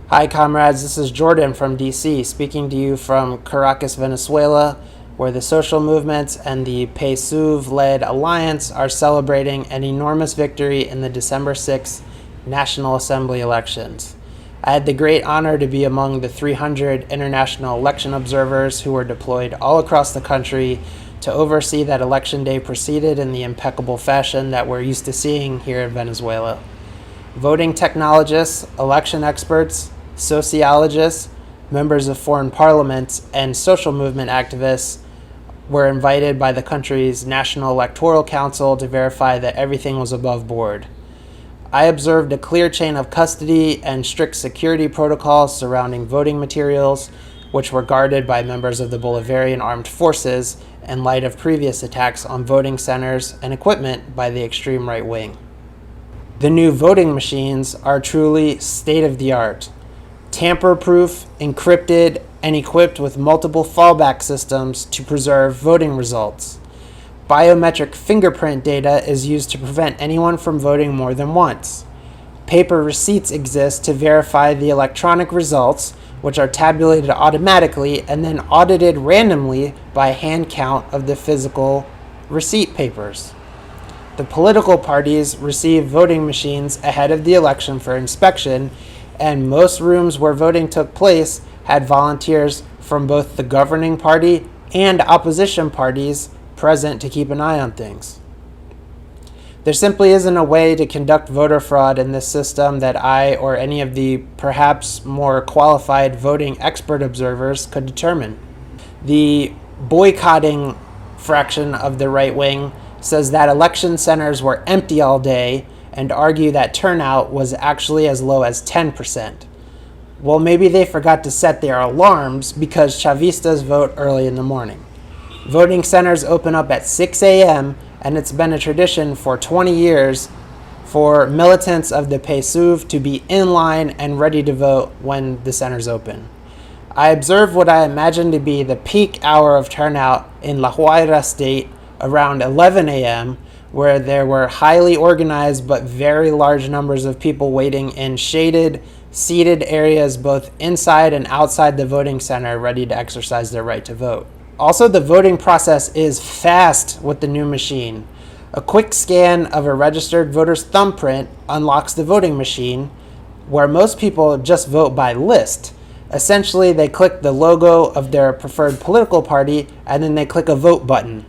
Hi comrades, this is Jordan from DC, speaking to you from Caracas, Venezuela, where the social movements and the PSUV-led alliance are celebrating an enormous victory in the December 6th National Assembly elections. I had the great honor to be among the 300 international election observers who were deployed all across the country to oversee that election day proceeded in the impeccable fashion that we're used to seeing here in Venezuela. Voting technologists, election experts, sociologists, members of foreign parliaments, and social movement activists were invited by the country's National Electoral Council to verify that everything was above board. I observed a clear chain of custody and strict security protocols surrounding voting materials, which were guarded by members of the Bolivarian Armed Forces in light of previous attacks on voting centers and equipment by the extreme right wing. The new voting machines are truly state-of-the-art, tamper-proof, encrypted, and equipped with multiple fallback systems to preserve voting results. Biometric fingerprint data is used to prevent anyone from voting more than once. Paper receipts exist to verify the electronic results, which are tabulated automatically and then audited randomly by hand count of the physical receipt papers. The political parties receive voting machines ahead of the election for inspection, and most rooms where voting took place had volunteers from both the governing party and opposition parties present to keep an eye on things. There simply isn't a way to conduct voter fraud in this system that I or any of the perhaps more qualified voting expert observers could determine. The boycotting fraction of the right wing says that election centers were empty all day and argue that turnout was actually as low as 10%. Well, maybe they forgot to set their alarms because Chavistas vote early in the morning. Voting centers open up at 6 a.m., and it's been a tradition for 20 years for militants of the PSUV to be in line and ready to vote when the centers open. I observed what I imagine to be the peak hour of turnout in La Guaira state around 11 a.m., where there were highly organized but very large numbers of people waiting in shaded, seated areas both inside and outside the voting center ready to exercise their right to vote. Also, the voting process is fast with the new machine. A quick scan of a registered voter's thumbprint unlocks the voting machine, where most people just vote by list. Essentially, they click the logo of their preferred political party and then they click a vote button.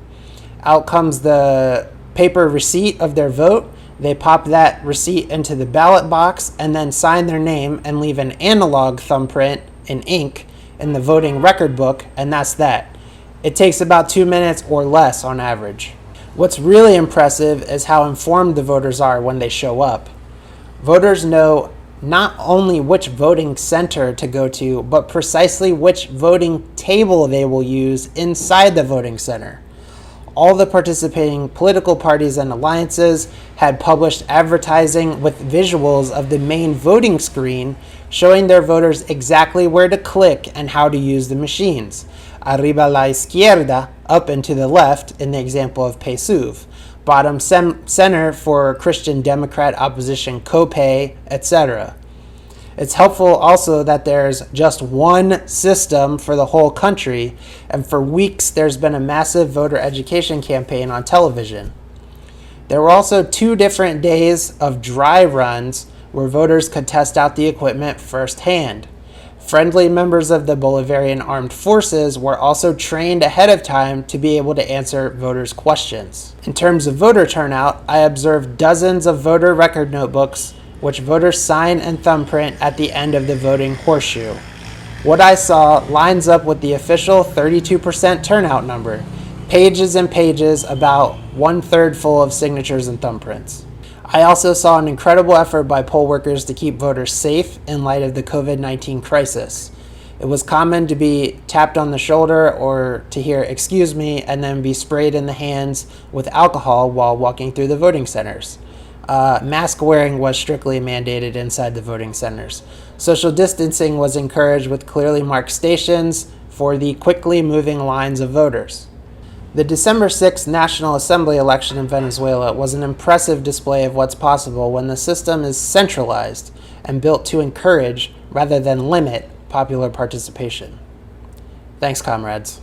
Out comes the paper receipt of their vote. They pop that receipt into the ballot box and then sign their name and leave an analog thumbprint in ink in the voting record book, and that's that. It takes about 2 minutes or less on average. What's really impressive is how informed the voters are when they show up. Voters know not only which voting center to go to, but precisely which voting table they will use inside the voting center. All the participating political parties and alliances had published advertising with visuals of the main voting screen showing their voters exactly where to click and how to use the machines. Arriba la izquierda, up and to the left, in the example of PSUV. Bottom center for Christian Democrat opposition COPE, etc. It's helpful also that there's just one system for the whole country, and for weeks there's been a massive voter education campaign on television. There were also 2 different days of dry runs where voters could test out the equipment firsthand. Friendly members of the Bolivarian Armed Forces were also trained ahead of time to be able to answer voters' questions. In terms of voter turnout, I observed dozens of voter record notebooks which voters sign and thumbprint at the end of the voting horseshoe. What I saw lines up with the official 32% turnout number, pages and pages about 1/3 full of signatures and thumbprints. I also saw an incredible effort by poll workers to keep voters safe in light of the COVID-19 crisis. It was common to be tapped on the shoulder or to hear "excuse me" and then be sprayed in the hands with alcohol while walking through the voting centers. Mask wearing was strictly mandated inside the voting centers. Social distancing was encouraged with clearly marked stations for the quickly moving lines of voters. The December 6th National Assembly election in Venezuela was an impressive display of what's possible when the system is centralized and built to encourage rather than limit popular participation. Thanks, comrades.